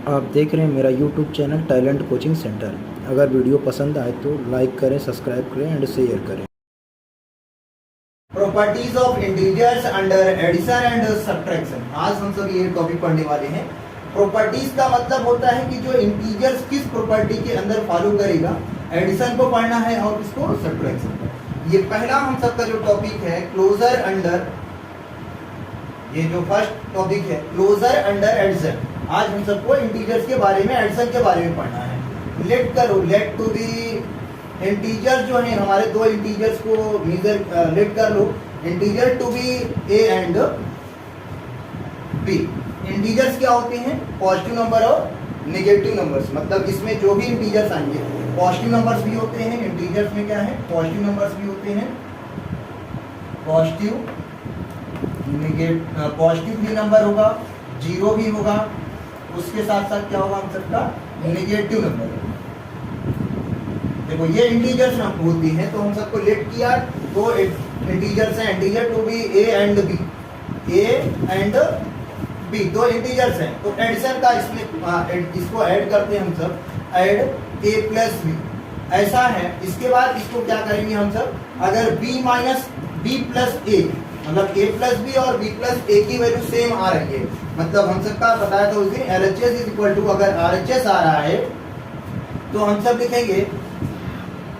आप देख रहे हैं मेरा YouTube channel talent coaching centre. अगर वीडियो पसंद आए तो लाइक करें, सब्सक्राइब करें एंड शेयर करें। Properties of integers under addition and subtraction. आज हम सब ये टॉपिक पढ़ने वाले हैं। प्रॉपर्टीज का मतलब होता है कि जो इंटीजर्स किस प्रॉपर्टी के अंदर फॉलो करेगा। एडिशन को पढ़ना है और इसको सब्ट्रैक्शन को। ये पहला हम सबका जो टॉपिक है क्लोजर अंडर, ये जो फर्स्ट टॉपिक है क्लोजर अंडर एडिशन। आज हम सबको इंटीजर्स के बारे में, एडिशन के बारे में पढ़ना है। लेट करो, लेट टू बी इंटीजर जो है हमारे दो इंटीजर्स को मेजर लेट कर लो। Integer to be A and B. Integers क्या होते हैं? पॉजिटिव नंबर और नेगेटिव नंबर्स। मतलब इसमें जो भी इंटीजर्स आएंगे पॉजिटिव नंबर्स भी होते हैं। इंटीजर्स में क्या है? पॉजिटिव नंबर्स भी होते हैं, पॉजिटिव भी नंबर होगा, जीरो भी होगा, उसके साथ साथ क्या होगा हम सबका? Negative number. देखो ये इंटीजर्स हम होती हैं, तो हम सबको लेट किया दो इंटीजर्स हैं। Integer to be A and B, A and B दो इंटीजर्स हैं। तो एडिशन का इसमें इसको ऐड करते हैं हम सब, ऐड ए प्लस बी ऐसा है। इसके बाद इसको क्या करेंगे हम सब? अगर बी माइनस बी प्लस ए, मतलब ए प्लस बी और बी प्लस ए की वैल्यू सेम आ रही है, मतलब हम सबका बताया था उस दिन LHS इज इक्वल टू, अगर RHS आ रहा है तो हम सब लिखेंगे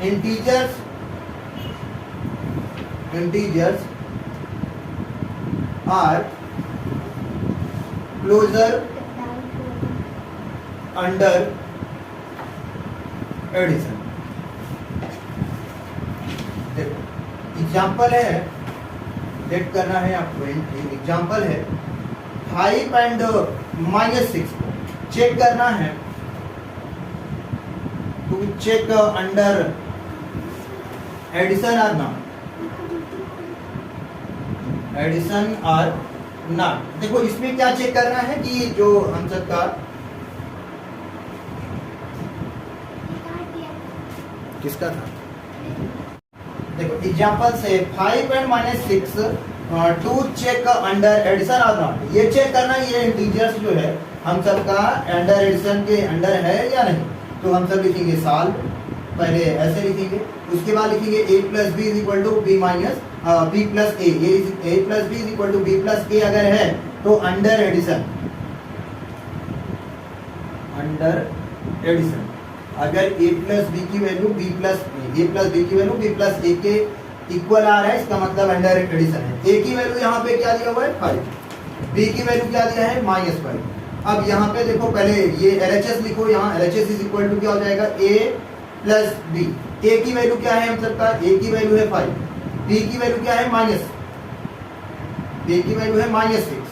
integers are closure under addition. देखो एग्जाम्पल है, लेट करना है आपको। एग्जाम्पल है 5 एंड -6 को चेक करना है। To check under addition or not, addition or not. देखो इसमें क्या चेक करना है कि जो हम सबका किसका था। देखो एग्जाम्पल से 5 and -6 to check under addition और नॉट। ये चेक करना ये इंटीजर्स जो है हम सबका अंडर एडिशन के अंडर है या नहीं। तो हम सब लिखेंगे साल, पहले ऐसे लिखेंगे, उसके बाद लिखेंगे a plus B is equal to B minus B plus A. a plus B is equal to B plus A अगर है तो अंडर एडिशन, अंडर एडिशन। अगर a प्लस बी की value B plus A plus B की value B plus A के equal आ रहा है, इसका मतलब अंडर एडिशन है। a की वैल्यू यहाँ पे क्या दिया हुआ है? 5। b की वैल्यू क्या दिया है? -5। अब यहाँ पे देखो पहले ये LHS लिखो, यहाँ LHS इज इक्वल टू क्या हो जाएगा? a plus B. a की वैल्यू क्या है हम सबका? a की वैल्यू है 5, b की वैल्यू क्या है? b की वैल्यू है -6।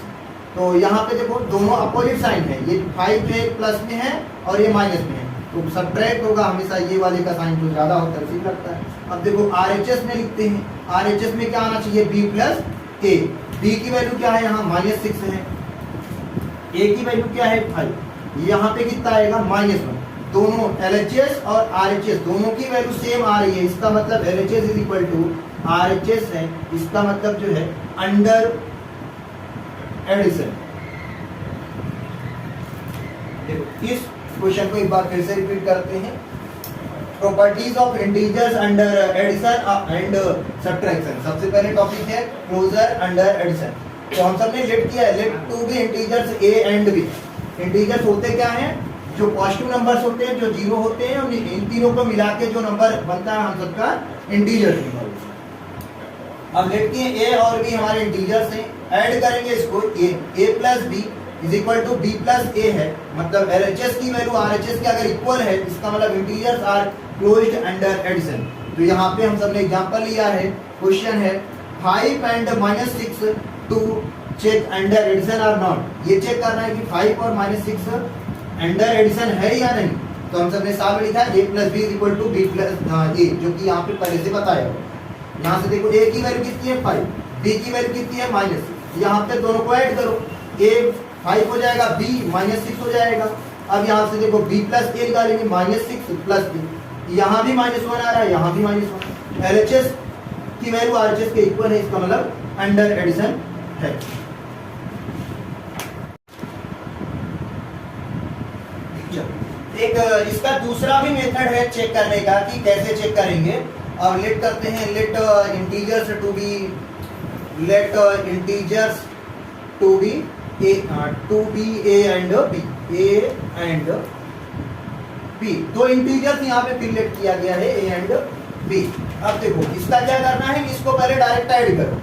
तो यहाँ पे देखो दोनों अपोजिट साइन है, ये 5 जो है प्लस में है और ये माइनस में है, तो सब्ट्रैक्ट होगा हमेशा। ये वाले का साइन जो ज्यादा होता है ठीक लगता है। अब देखो RHS में लिखते हैं, RHS में क्या आना चाहिए? b प्लस ए। b की वैल्यू क्या है? यहाँ -6 है, a की वैल्यू क्या है? 5। यहाँ पे कितना आएगा? -1। दोनों LHS और RHS दोनों की वैल्यू सेम आ रही है, इसका मतलब LHS is equal to RHS है। इसका मतलब जो है अंडर एडिशन। देखो इस क्वेश्चन को एक बार फिर से रिपीट करते हैं। Properties of integers under addition and subtraction. सबसे पहले टॉपिक है क्लोजर अंडर एडिशन। तो हम सबने लेट किया है, let two be integers A and B. Integers होते क्या हैं? जो पॉजिटिव नंबर्स होते हैं, जो जीरो होते हैं, इन तीनों को मिला के जो नंबर बनता है हम सबका इंटीजर्स। अब लेट किए ए और बी हमारे इंटीजर्स हैं, ऐड करेंगे इसको। A plus B is equal to B plus A है, मतलब LHS की वैल्यू RHS के अगर इक्वल है, इसका मतलब integers are closed under addition. तो यहाँ पे हम सबने एग्जांपल लिया है। क्वेश्चन है 5 and -6 to check under addition or not. ये चेक करना है कि 5 और -6 अंडर एडिशन है या नहीं। तो हम सबने साथ में लिखा है a plus B is equal to B plus A, जो कि यहाँ पे पहले से बताया हो। यहाँ से देखो a की वैल्यू कितनी है? 5, b की वैल्यू कितनी है? -6। यहाँ पे दोनों को ऐड करो, a 5 हो जाएगा, b -6 हो जाएगा। अब यहाँ से देखो b प्लस ए निकालेंगे, -6 प्लस b, यहाँ भी -1 आ रहा है, यहाँ भी -1। LHS की वैल्यू RHS के इक्वल है, इसका मतलब अंडर एडिशन है। एक इसका दूसरा भी मेथड है चेक करने का कि कैसे चेक करेंगे। अब लेट करते हैं, let integers to be A and B. दो इंटीजर्स यहाँ पे फिर लेट किया गया है ए एंड बी। अब देखो इसका क्या करना है, इसको पहले डायरेक्ट ऐड करो।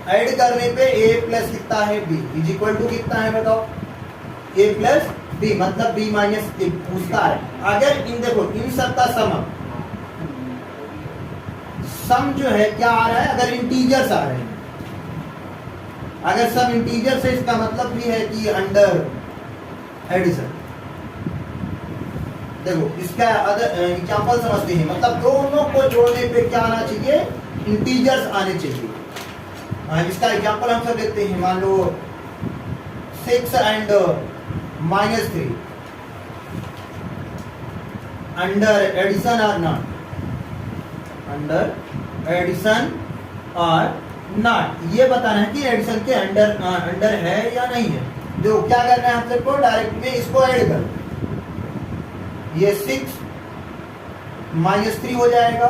ऐड करने पे a प्लस कितना है b इज इक्वल टू कितना है बताओ, a प्लस b मतलब b माइनस ए पूछता है। अगर इन देखो इन सबका सम जो है क्या आ रहा है, अगर इंटीजर्स आ रहे हैं, अगर सब इंटीजर्स है इसका मतलब भी है कि अंडर एडिशन। देखो इसका एग्जांपल समझते हैं, मतलब दोनों को जोड़ने पे क्या आना चाहिए, इंटीजर्स आने चाहिए। इसका एग्जांपल हम सब देखते हैं, मान लो 6 एंड -3 अंडर एडिशन और नॉट, अंडर एडिशन और नॉट, ये बताना है कि एडिशन के अंडर है या नहीं है। जो क्या करना है हम सबको, डायरेक्ट में इसको ऐड कर, ये 6 -3 हो जाएगा,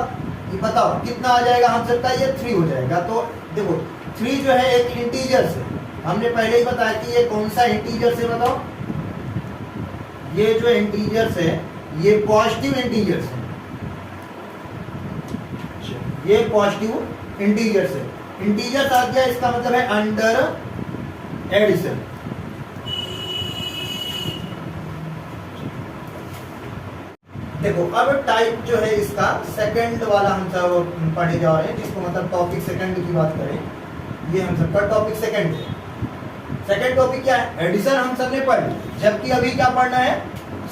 ये बताओ कितना आ जाएगा हम सबका, ये 3 हो जाएगा। तो देखो 3 जो है एक इंटीजर से, हमने पहले ही बताया कि ये कौन सा इंटीजर से, बताओ ये जो इंटीजर्स है ये पॉजिटिव इंटीजर्स है, ये पॉजिटिव इंटीजर्स है। इंटीजर्स आ गया, इसका मतलब है अंडर एडिशन। देखो अब टाइप जो है इसका सेकंड वाला हम सब पढ़े जा रहे हैं, जिसको मतलब टॉपिक सेकंड की बात करें, ये हम सबका टॉपिक सेकंड है। सेकंड टॉपिक क्या है, एडिशन हम सबने पढ़ लिया, जबकि अभी क्या पढ़ना है,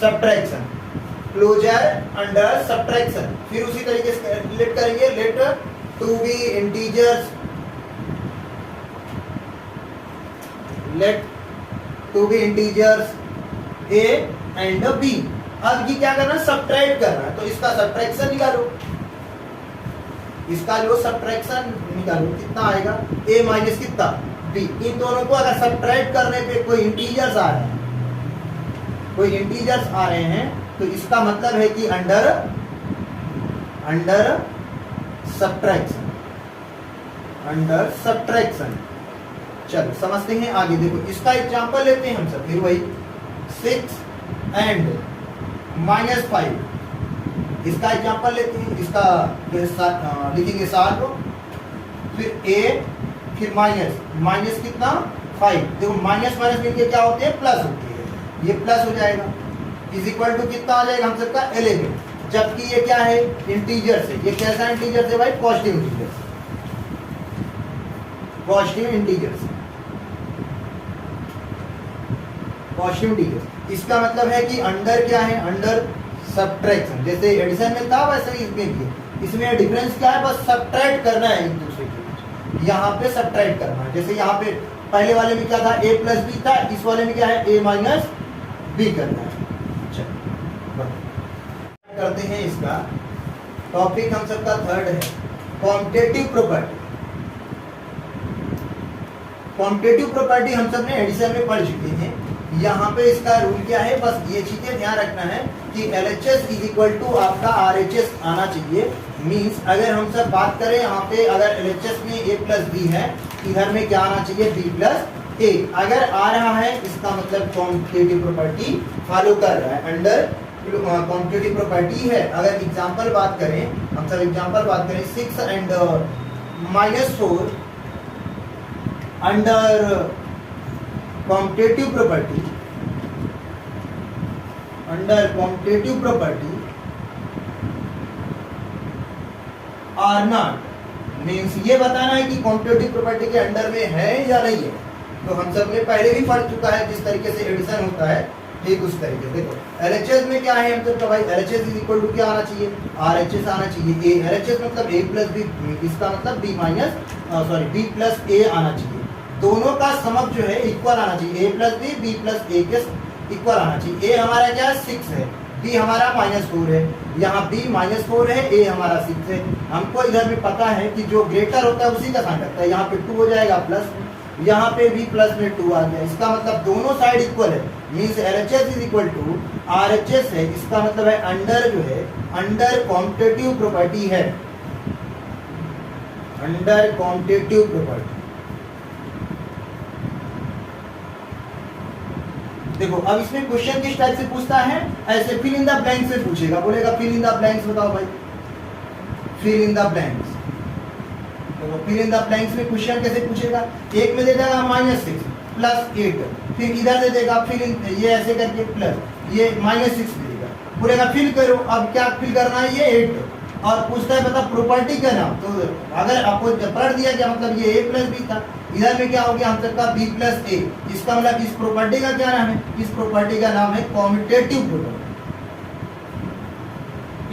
सब्ट्रैक्शन, क्लोजर अंडर सब्ट्रैक्शन। फिर उसी तरीके से लेट करेंगे, let two be integers, let two be integers A and B. अब ये क्या करना है, सब्ट्रैक्ट करना है, तो इसका सब्ट्रैक्शन निकालो, इसका जो सब्ट्रैक्शन निकालो कितना आएगा, a माइनस कितना b। इन दोनों को अगर सब्ट्रैक्ट करने पे कोई इंटीजर्स आ रहे हैं, कोई इंटीजर्स आ रहे हैं, तो इसका मतलब है कि अंडर सब्ट्रैक्शन, अंडर सब्ट्रैक्शन। चलो समझते हैं आगे। देखो इसका एग्जांपल लेते हैं हम सब, फिर वही 6 एंड -5, इसका एग्जांपल लेते हैं, इसका लिखेंगे 7, फिर a, फिर माइनस कितना 5। देखो माइनस माइनस मिलके क्या होते हैं, प्लस होती है, ये प्लस हो जाएगा, इज इक्वल टू कितना आ जाएगा हम सबका 11। जबकि ये क्या है, इंटीजर से, ये कैसा इंटीजर से भाई, positive integer, positive integer, positive integer. इसका मतलब है कि अंडर क्या है, अंडर सब्ट्रैक्शन। जैसे एडिशन में था वैसे ही इसमें भी, इसमें डिफरेंस क्या है, बस सब्ट्रैक्ट करना है एक दूसरे के, यहाँ पे सब्ट्रैक्ट करना है। जैसे यहाँ पे पहले वाले में क्या था, a प्लस बी था, इस वाले में क्या है, a माइनस बी करना है। करते हैं इसका टॉपिक हम सबका थर्ड है, कॉम्पिटेटिव प्रॉपर्टी। कॉम्पिटेटिव प्रॉपर्टी हम सब ने एडिशन में पढ़ चुके हैं। यहाँ पे इसका रूल क्या है, बस ये चीजें ध्यान रखना है कि LHS इज इक्वल टू आपका RHS आना चाहिए। मींस अगर हम सब बात करें यहाँ पे, अगर LHS में a प्लस बी है, इधर में क्या आना चाहिए, b प्लस ए। अगर आ रहा है इसका मतलब कॉम्पिटेटिव प्रॉपर्टी फॉलो कर रहा है, अंडर कॉम्पिटेटिव प्रॉपर्टी है। अगर एग्जांपल बात करें, हम सब एग्जांपल बात करें, 6 and -4 under competitive property, under competitive property or not. Means ये बताना है कि कॉम्पिटेटिव प्रॉपर्टी के अंडर में है या नहीं है। तो हम सब ने पहले भी पढ़ चुका है, जिस तरीके से एडिशन होता है ठीक उस तरीके से। देखो LHS में क्या है, हम सब भाई LHS इज इक्वल टू क्या आना चाहिए, RHS आना चाहिए। a LHS मतलब a प्लस बी, इसका मतलब b प्लस a आना चाहिए। दोनों का समक जो है इक्वल आना चाहिए, a plus B plus a के इक्वल आना चाहिए। a हमारा क्या है, 6 है, b हमारा -4 है, यहाँ b -4 है, a हमारा 6 है। हमको इधर भी पता है कि जो ग्रेटर होता है उसी का साइन रखता है। यहाँ पे 2 हो जाएगा प्लस, यहाँ पे भी प्लस में 2 आ गया। इसका मतलब दोनों साइड इक्वल है, means LHS is equal to RHS है, इसका मतलब है अंडर जो है अंडर कॉम्पिटिटिव प्रॉपर्टी है, अंडर कॉम्पिटिटिव प्रॉपर्टी। देखो अब इसमें क्वेश्चन किस टाइप से पूछता है, ऐसे फिल इन द ब्लैंक से पूछेगा, बोलेगा फिल इन द ब्लैंक्स, बताओ भाई फिल इन द ब्लैंक्स। देखो फिल इन द ब्लैंक्स में क्वेश्चन कैसे पूछेगा, एक में दे देगा -6 + 8, फिर इधर दे देगा फिल इन, ये ऐसे करके प्लस ये -6 दे देगा, बोलेगा फिल करो। अब क्या फिल करना है, ये 8 और पूछता है बता प्रॉपर्टी का नाम। तो अगर आपको पलट दिया क्या मतलब ये A + B था, इधर में क्या हो गया हम सबका B + A, इसका मतलब इस प्रॉपर्टी का क्या नाम है, इस प्रॉपर्टी का नाम है कॉम्यूटेटिव प्रॉपर्टी।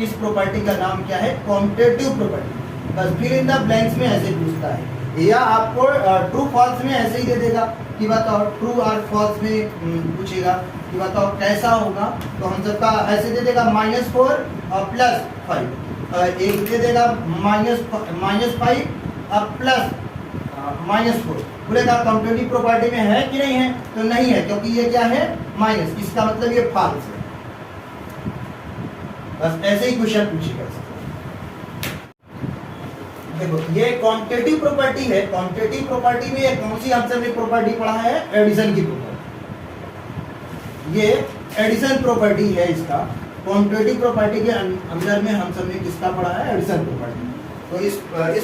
इस प्रॉपर्टी का नाम क्या है, कॉम्यूटेटिव प्रॉपर्टी। बस फिल इन द ब्लैंक्स में ऐसे पूछता है, या आपको ट्रू फॉल्स में ऐसे ही दे देगा कि बताओ ट्रू और फॉल्स में पूछेगा कि बताओ कैसा होगा। तो हम सबका ऐसे दे देगा -4 और +5, एक दे देगा -5 और +4, बोलेगा कॉम्पिटिटिव प्रॉपर्टी में है कि नहीं है, तो नहीं है क्योंकि ये क्या है माइनस, इसका मतलब ये फॉल्स है। बस ऐसे ही क्वेश्चन पूछेगा। देखो ये क्वांटिटेटिव प्रॉपर्टी है, क्वांटिटेटिव प्रॉपर्टी में ये कौन सी हम सबने प्रॉपर्टी पढ़ा है, एडिशन की प्रॉपर्टी। ये एडिशन प्रॉपर्टी है इसका, क्वांटिटेटिव प्रॉपर्टी के अंदर में हम सबने किसका पढ़ा है, एडिशन प्रॉपर्टी। तो इस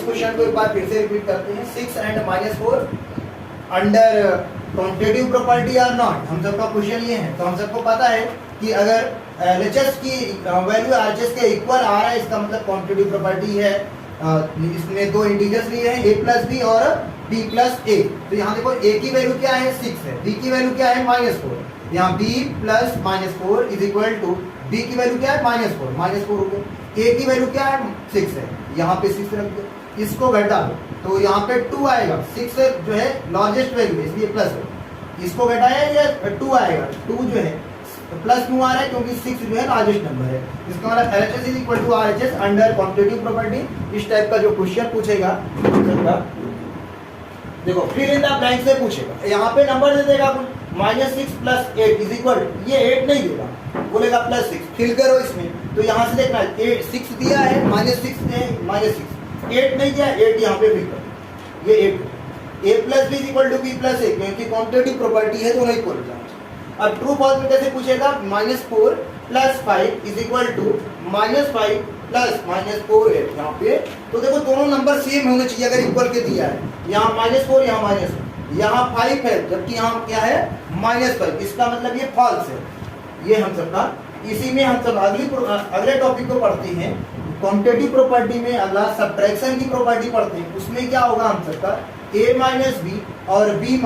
क्वेश्चन को एक बार फिर से रिपीट करते हैं, 6 and -4 under quantitative property or not. हम सबका क्वेश्चन ये है, तो हम सबको पता है कि अगर LHS की वैल्यू RHS के इक्वल आ रहा है, इसका मतलब क्वांटिटेटिव प्रॉपर्टी है। इसमें दो इंटीजर्स लिए हैं A + B और B + A। तो यहाँ देखो A की वैल्यू क्या है 6 है, B की वैल्यू क्या है -4, यहाँ B + -4 is equal to B की वैल्यू क्या है -4 हो गया, A की वैल्यू क्या है 6 है, यहाँ पे 6 रख दो, इसको घटा दो तो यहाँ पे 2 आएगा। 6 जो है लार्जेस्ट वैल्यू है इसलिए प्लस है, इसको घटाया ये 2 आएगा, 2 जो है प्लस क्यों आ रहा है क्योंकि 6 जो है लार्जेस्ट नंबर है। इसका मतलब LHS is equal to RHS under competitive property. इस टाइप का जो क्वेश्चन पूछेगा देखो फिल इन द ब्लैंक से पूछेगा, यहाँ पे नंबर दे देगा -6 + 8 इज इक्वल, ये 8 नहीं देगा, बोलेगा +6, फिल करो इसमें। तो यहाँ से देखना 6 दिया है, -6 है, -6, 8 नहीं दिया, 8 यहाँ पे फिल कर, ये 8 A + B = B + A, क्योंकि कॉम्पिटिटिव प्रॉपर्टी है दोनों इक्वल हो जाए। अब ट्रू फॉल्स में कैसे पूछेगा, -4 + 5 इज इक्वल टू -5 + -4 है यहाँ पे। तो देखो दोनों नंबर सेम होने चाहिए अगर इक्वल के दिया है, यहाँ -4 यहाँ -4, यहाँ 5 है जबकि यहाँ क्या है -5, इसका मतलब ये फॉल्स है। ये हम सबका इसी में हम सब अगले टॉपिक को पढ़ते हैं, कॉम्पिटिटिव प्रॉपर्टी में अगला सब्ट्रैक्शन की प्रॉपर्टी पढ़ते हैं। उसमें क्या होगा हम सबका A - B और B -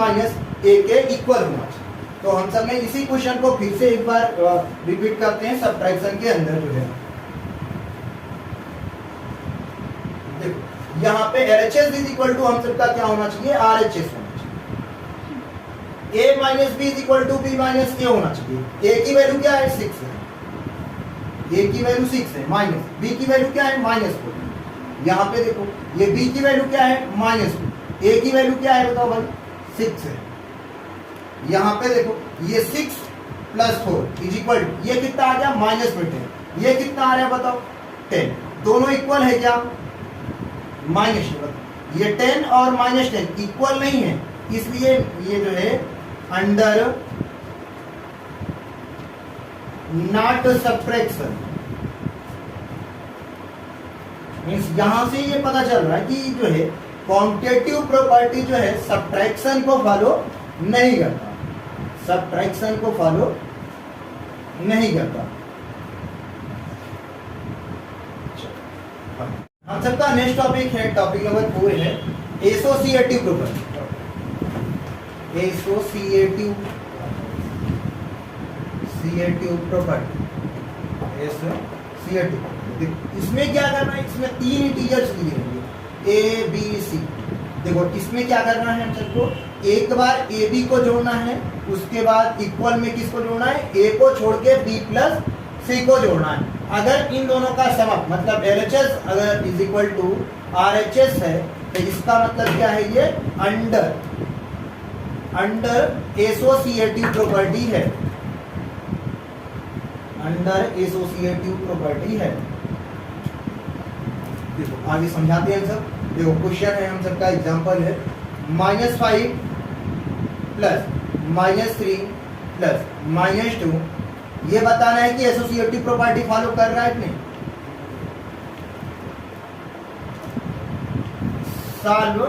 A के इक्वल होना चाहिए। तो हम सब ने इसी क्वेश्चन को फिर से एक बार रिपीट करते हैं सब्ट्रैक्शन के अंदर जो है। देखो यहाँ पे LHS इज इक्वल टू हम सबका क्या होना चाहिए, RHS होना चाहिए। A - B is equal to B - A होना चाहिए। A की वैल्यू क्या है 6 है, A की वैल्यू 6 है, माइनस B की वैल्यू क्या है -4। यहाँ पे देखो ये B की वैल्यू क्या है -2, A की वैल्यू क्या है बताओ भाई 6 है। यहाँ पे देखो ये 6 + 4 इज इक्वल, ये कितना आ गया -10, ये कितना आ रहा है बताओ 10, दोनों इक्वल है क्या, -10, ये 10 और -10 इक्वल नहीं है, इसलिए ये जो है अंडर नॉट सब्ट्रैक्शन। मींस यहां से ये पता चल रहा है कि जो है कॉम्पिटिटिव प्रॉपर्टी जो है सब्ट्रैक्शन को फॉलो नहीं करता, सब्ट्रैक्शन को फॉलो नहीं करता। हम सबका नेक्स्ट टॉपिक है, टॉपिक नंबर 4 है associative property. Associative property, associative. इसमें क्या करना है, इसमें 3 इंटीजर्स दिए होंगे A B C। देखो इसमें क्या करना है हम सबको, एक बार AB को जोड़ना है, उसके बाद इक्वल में किसको जोड़ना है, A को छोड़ के B + C को जोड़ना है। अगर इन दोनों का सम मतलब LHS अगर इज इक्वल टू RHS है तो इसका मतलब क्या है, ये अंडर एसोसिएटिव प्रॉपर्टी है। अंडर एसोसिएटिव प्रॉपर्टी है। देखो आगे समझाते हैं सब। देखो क्वेश्चन है हम सबका, एग्जांपल है -5 प्लस -3 प्लस -2। ये बताना है कि एसोसिएटिव प्रॉपर्टी फॉलो कर रहा है कि नहीं। Solve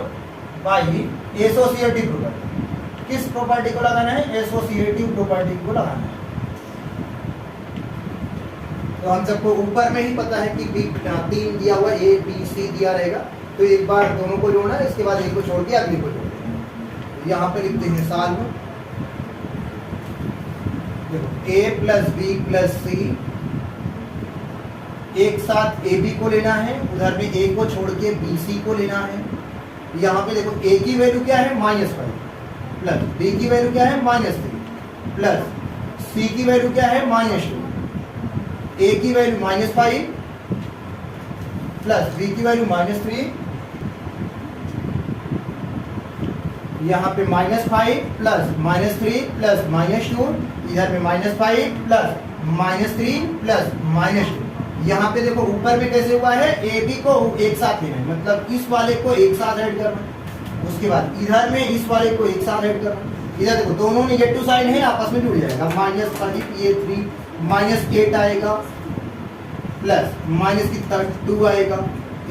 by associative property. किस प्रॉपर्टी को लगाना है? एसोसिएटिव प्रॉपर्टी को लगाना है। तो हम सबको ऊपर में ही पता है कि तीन दिया हुआ, ए बी सी दिया रहेगा, तो एक बार दोनों को जोड़ना है, इसके बाद एक को छोड़ के अगले को जोड़ना है। यहाँ पे लिखते हैं सॉल्व। देखो ए प्लस बी प्लस सी, एक साथ ए बी को लेना है, उधर में ए को छोड़ के बी सी को लेना है। यहाँ पे देखो ए की वैल्यू क्या है -5 प्लस बी की वैल्यू क्या है -3 प्लस सी की वैल्यू क्या है -2। ए की वैल्यू -5 प्लस बी की वैल्यू -3, यहाँ पे -5 प्लस -3 प्लस -2, इधर में -5 प्लस -3 प्लस -2। यहाँ पे देखो ऊपर में कैसे हुआ है, ए बी को एक साथ लेना है, मतलब इस वाले को एक साथ ऐड करना है, उसके बाद इधर में इस वाले को एक साथ ऐड करना है। इधर देखो दोनों नेगेटिव साइन है, आपस में जुड़ जाएगा। -5 ये 3 -8 आएगा प्लस माइनस कितना 2 आएगा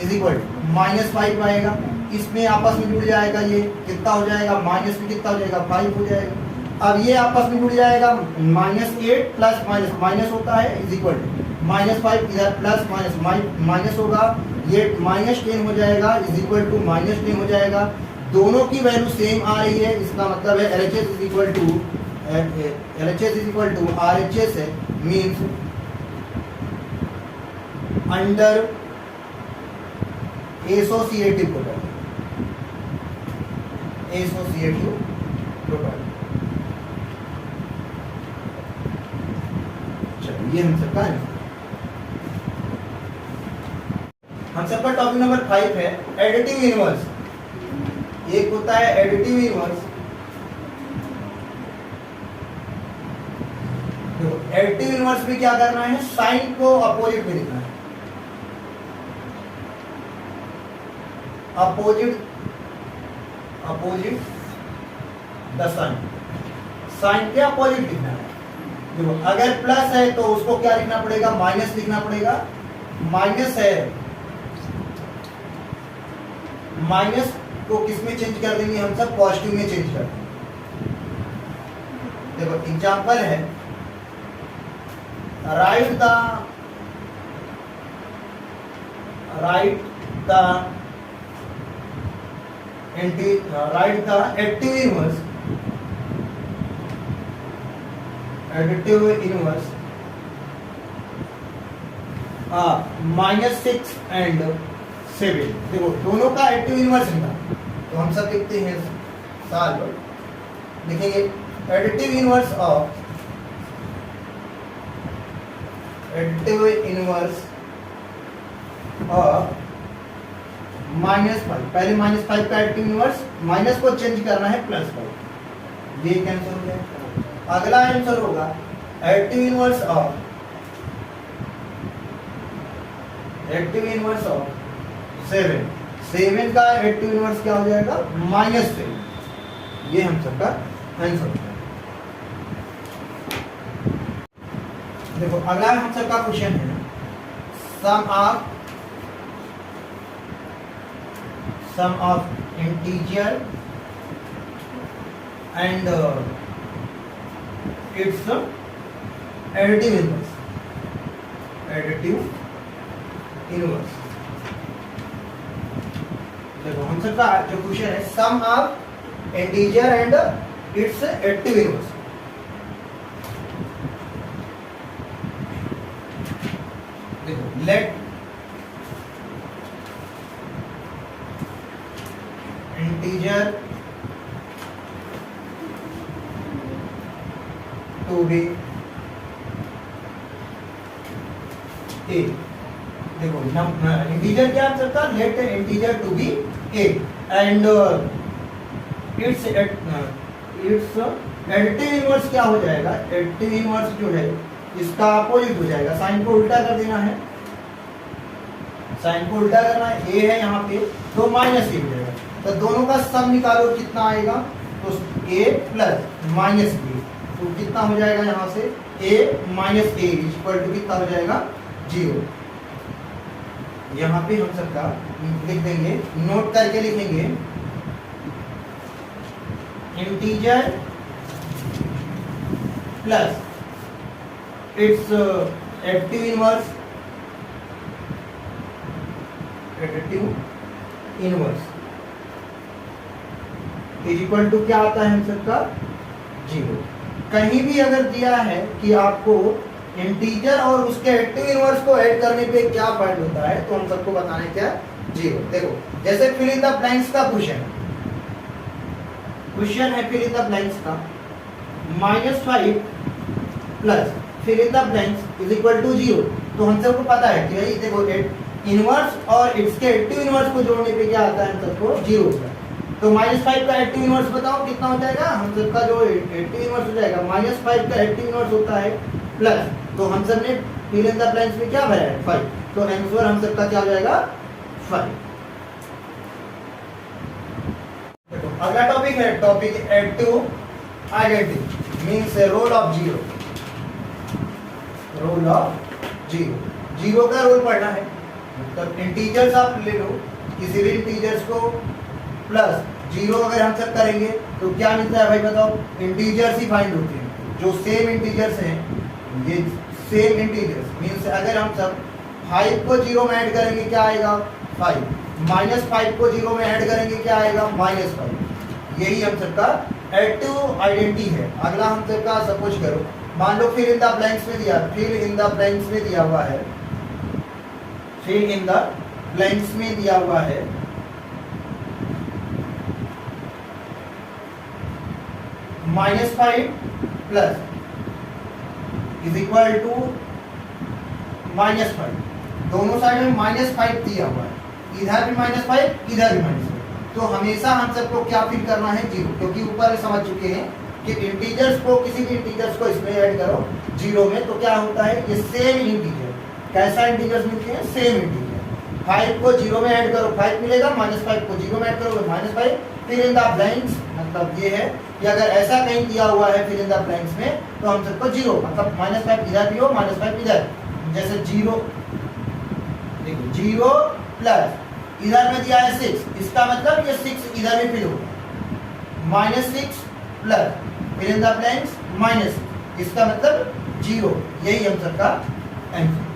इज इक्वल -5 आएगा, इसमें आपस में जुड़ जाएगा। ये कितना हो जाएगा, माइनस में कितना हो जाएगा 5 हो जाएगा। अब ये आपस में जुड़ जाएगा, -8 प्लस माइनस माइनस होता है इज इक्वल -5, इधर प्लस माइनस माइनस होगा, ये -10 हो जाएगा इज इक्वल टू -10 हो जाएगा। दोनों की वैल्यू सेम आ रही है, इसका मतलब है LHS is equal to RHS है, means under associative property. Associative property, चलिए ये हम सबका है। हम सबका टॉपिक नंबर 5 है एडिटिव इनवर्स। एक होता है एडिटिव इनवर्स। एडिटिव इनवर्स में क्या करना है, साइन को अपोजिट में लिखना है। अपोजिट द साइन, साइन के अपोजिट लिखना है। देखो अगर प्लस है तो उसको क्या लिखना पड़ेगा, माइनस लिखना पड़ेगा। माइनस है, माइनस को किस में चेंज कर देंगे हम सब, पॉजिटिव में चेंज कर देंगे। देखो एग्जांपल है, right the additive inverse -6 and 7। देखो दोनों का एडिटिव इनवर्स लिखा, तो हम सब लिखते हैं सॉल्व। लिखेंगे एडिटिव इनवर्स ऑफ -5। पहले -5 का एडिटिव इनवर्स, माइनस को चेंज करना है +5, ये कैंसिल हो जाएगा। अगला आंसर होगा एडिटिव इनवर्स ऑफ 7। 7 का एडिटिव इनवर्स क्या हो जाएगा, -7। ये हम सबका आंसर होगा। देखो अगला हम सबका क्वेश्चन है, sum of integer and its additive inverse. देखो हम सबका जो क्वेश्चन है, sum of integer and its additive inverse. देखो let integer to be A. देखो इंटीजर क्या आंसर था, let integer to be A and its additive inverse क्या हो जाएगा, एडिटिव इनवर्स जो है इसका अपोजिट हो जाएगा, साइन को उल्टा कर देना है, साइन को उल्टा करना है, ए है यहाँ पे तो माइनस ए हो जाएगा। तो दोनों का सम निकालो कितना आएगा, तो ए प्लस माइनस ए, तो कितना हो जाएगा यहाँ से ए माइनस ए इक्वल टू कितना हो जाएगा 0। यहाँ पे हम सबका लिख देंगे, नोट करके लिखेंगे integer plus its additive inverse, additive inverse is equal to क्या आता है हम सबका 0। कहीं भी अगर दिया है कि आपको इंटीजर और उसके एडिटिव इनवर्स को ऐड करने पे क्या पॉइंट होता है, तो हम सबको बताना है क्या 0। देखो जैसे फिल इन द ब्लैंक्स का क्वेश्चन है, फिल इन द ब्लैंक्स का -5 plus fill in the blanks is equal to 0। तो हम सबको पता है कि भाई देखो इनवर्स और इसके एडिटिव इनवर्स को जोड़ने पे क्या आता है हम सबको 0 होता है। तो -5 का एडिटिव इनवर्स बताओ कितना हो जाएगा, हम सबका जो एडिटिव इनवर्स हो जाएगा -5 का एडिटिव इनवर्स होता है प्लस, तो हम सब ने फिल इन द ब्लैंक्स में क्या भरा है 5, तो आंसर हम सबका क्या हो जाएगा 5। अगला टॉपिक है topic additive identity means role of 0, role of 0 का रोल पढ़ना है। मतलब इंटीजर्स आप ले लो, किसी भी इंटीजर्स को प्लस 0 अगर हम सब करेंगे तो क्या मिलता है भाई बताओ, इंटीजर्स ही फाइंड होते हैं जो सेम इंटीजर्स हैं, ये सेम इंटीजर्स मींस अगर हम सब 5 को 0 में ऐड करेंगे क्या आएगा 5, -5 को 0 में ऐड करेंगे क्या आएगा -5। यही हम सबका एडिटिव आइडेंटिटी है। अगला हम सबका सपोज करो, मान लो फिल इन द ब्लैंक्स में दिया, फिल इन द ब्लैंक्स में दिया हुआ है, फिल इन द ब्लैंक्स में दिया हुआ है -5 प्लस इज इक्वल टू -5, दोनों साइड में -5 दिया हुआ है, इधर भी -5 इधर भी -5। तो हमेशा हम सबको क्या फिल करना है 0, क्योंकि ऊपर समझ चुके हैं कि इंटीजर्स को किसी भी इंटीजर्स को इसमें ऐड करो 0 में तो क्या होता है, ये सेम इंटीजर, कैसा इंटीजर्स मिलते हैं सेम इंटीजर। 5 को 0 में ऐड करो 5 मिलेगा, -5 को 0 में ऐड करोगे -5। फिल इन द ब्लैंक्स मतलब ये है कि अगर ऐसा कहीं दिया हुआ है फिल इन द ब्लैंक्स में तो हम सबको 0 मतलब -5 इधर भी हो -5 इधर, जैसे 0 देखो 0 प्लस इधर में दिया है 6, इसका मतलब ये 6 इधर में फिल होगा, -6 plus fill in the blanks -6, इसका मतलब 0। यही हम सबका आंसर।